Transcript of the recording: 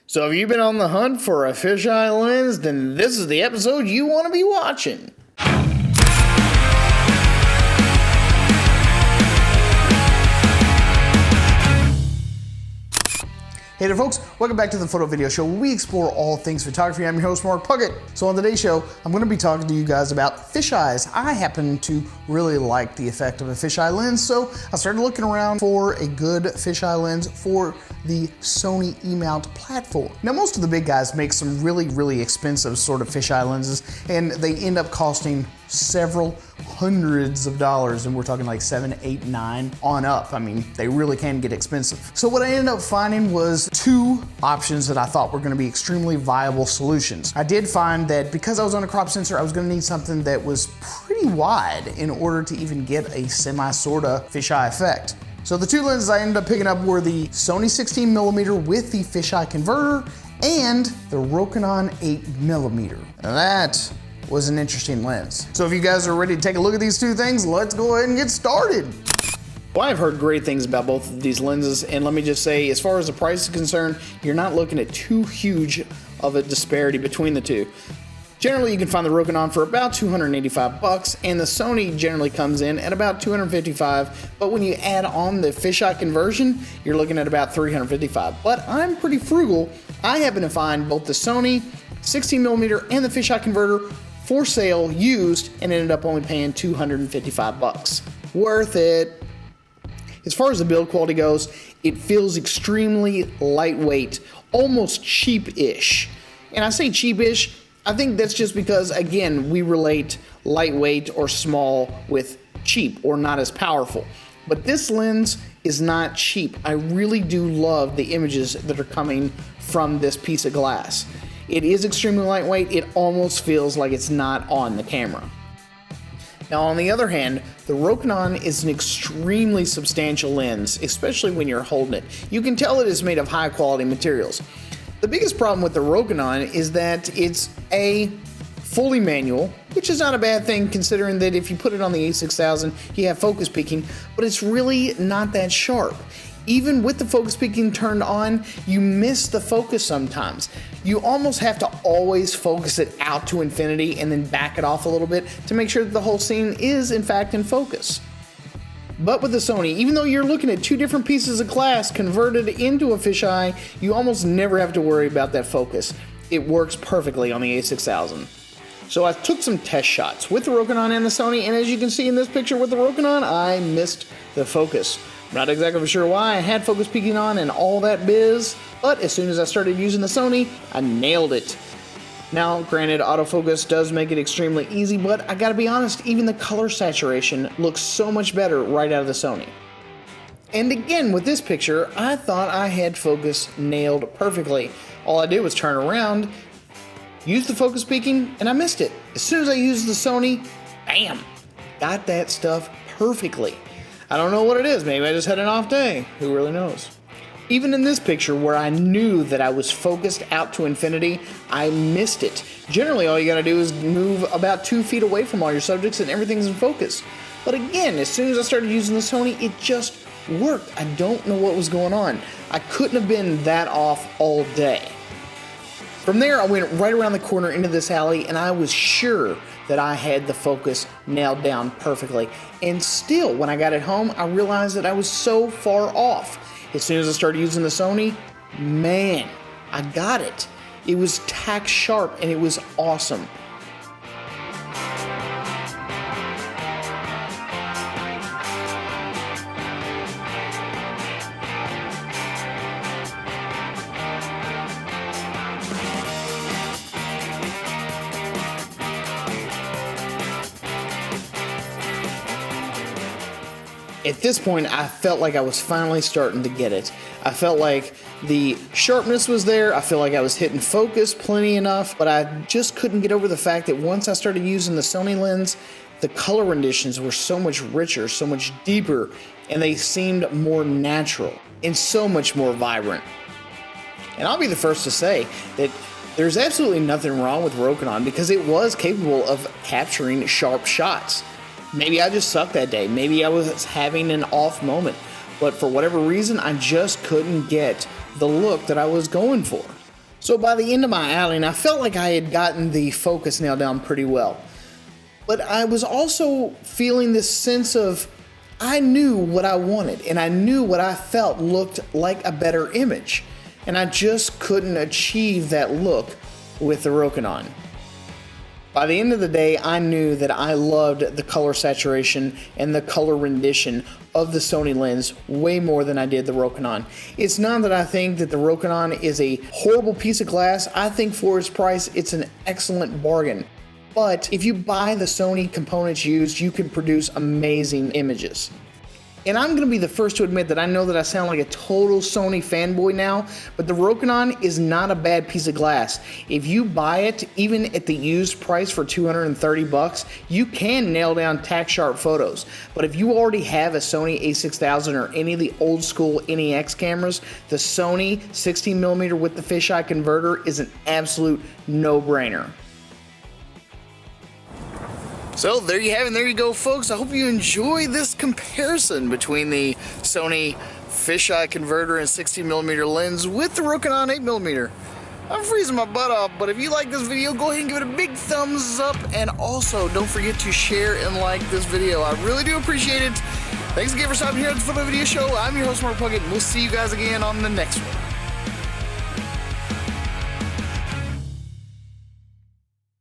So have you been on the hunt for a fisheye lens? Then this is the episode you want to be watching. Hey there folks, welcome back to the Photo Video Show where we explore all things photography. I'm your host Mark Puckett. So on today's show, I'm going to be talking to you guys about fisheyes. I happen to really like the effect of a fisheye lens, so I started looking around for a good fisheye lens for the Sony E-mount platform. Now most of the big guys make some really expensive sort of fisheye lenses, and they end up costing several hundreds of dollars, and we're talking like 7, 8, 9 on up. I mean, they really can get expensive. So what I ended up finding was two options that I thought were gonna be extremely viable solutions. I did find that because I was on a crop sensor, I was gonna need something that was pretty wide in order to even get a semi-sorta fisheye effect. So the two lenses I ended up picking up were the Sony 16mm with the fisheye converter and the Rokinon 8mm. Now that was an interesting lens. So if you guys are ready to take a look at these two things, let's go ahead and get started. Well, I've heard great things about both of these lenses, and let me just say, as far as the price is concerned, you're not looking at too huge of a disparity between the two. Generally, you can find the Rokinon for about 285 bucks, and the Sony generally comes in at about 255, but when you add on the fisheye conversion, you're looking at about 355. But I'm pretty frugal. I happen to find both the Sony 16mm and the fisheye converter for sale used, and ended up only paying 255 bucks. Worth it. As far as the build quality goes, it feels extremely lightweight, almost cheap-ish. And I say cheap-ish, I think that's just because, again, we relate lightweight or small with cheap or not as powerful. But this lens is not cheap. I really do love the images that are coming from this piece of glass. It is extremely lightweight. It almost feels like it's not on the camera. Now, on the other hand, the Rokinon is an extremely substantial lens, especially when you're holding it. You can tell it is made of high quality materials. The biggest problem with the Rokinon is that it's fully manual, which is not a bad thing considering that if you put it on the A6000, you have focus peaking, but it's really not that sharp. Even with the focus peaking turned on, you miss the focus sometimes. You almost have to always focus it out to infinity and then back it off a little bit to make sure that the whole scene is in fact in focus. But with the Sony, even though you're looking at two different pieces of glass converted into a fisheye, you almost never have to worry about that focus. It works perfectly on the A6000. So I took some test shots with the Rokinon and the Sony, and as you can see in this picture with the Rokinon, I missed the focus. I'm not exactly sure why. I had focus peaking on and all that biz, but as soon as I started using the Sony, I nailed it. Now, granted, autofocus does make it extremely easy, but I gotta be honest, even the color saturation looks so much better right out of the Sony. And again, with this picture, I thought I had focus nailed perfectly. All I did was turn around, use the focus peaking, and I missed it. As soon as I used the Sony, bam, got that stuff perfectly. I don't know what it is, maybe I just had an off day, who really knows. Even in this picture where I knew that I was focused out to infinity, I missed it. Generally all you gotta do is move about 2 feet away from all your subjects and everything's in focus. But again, as soon as I started using the Sony, it just worked. I don't know what was going on. I couldn't have been that off all day. From there, I went right around the corner into this alley, and I was sure that I had the focus nailed down perfectly. And still, when I got it home, I realized that I was so far off. As soon as I started using the Sony, man, I got it. It was tack sharp, and it was awesome. At this point, I felt like I was finally starting to get it. I felt like the sharpness was there, I felt like I was hitting focus plenty enough, but I just couldn't get over the fact that once I started using the Sony lens, the color renditions were so much richer, so much deeper, and they seemed more natural and so much more vibrant. And I'll be the first to say that there's absolutely nothing wrong with Rokinon because it was capable of capturing sharp shots. Maybe I just sucked that day. Maybe I was having an off moment. But for whatever reason, I just couldn't get the look that I was going for. So by the end of my outing, I felt like I had gotten the focus nailed down pretty well. But I was also feeling this sense of, I knew what I wanted and I knew what I felt looked like a better image. And I just couldn't achieve that look with the Rokinon. By the end of the day, I knew that I loved the color saturation and the color rendition of the Sony lens way more than I did the Rokinon. It's not that I think that the Rokinon is a horrible piece of glass. I think for its price, it's an excellent bargain. But if you buy the Sony components used, you can produce amazing images. And I'm gonna be the first to admit that I know that I sound like a total Sony fanboy now, but the Rokinon is not a bad piece of glass. If you buy it, even at the used price for 230 bucks, you can nail down tack sharp photos. But if you already have a Sony a6000 or any of the old school NEX cameras, the Sony 16mm with the fisheye converter is an absolute no-brainer. So there you have it, there you go folks. I hope you enjoy this comparison between the Sony fisheye converter and 16mm lens with the Rokinon 8mm. I'm freezing my butt off, but if you like this video, go ahead and give it a big thumbs up, and also don't forget to share and like this video. I really do appreciate it. Thanks again for stopping here at the Photo Video Show. I'm your host, Mark Puckett, and we'll see you guys again on the next one.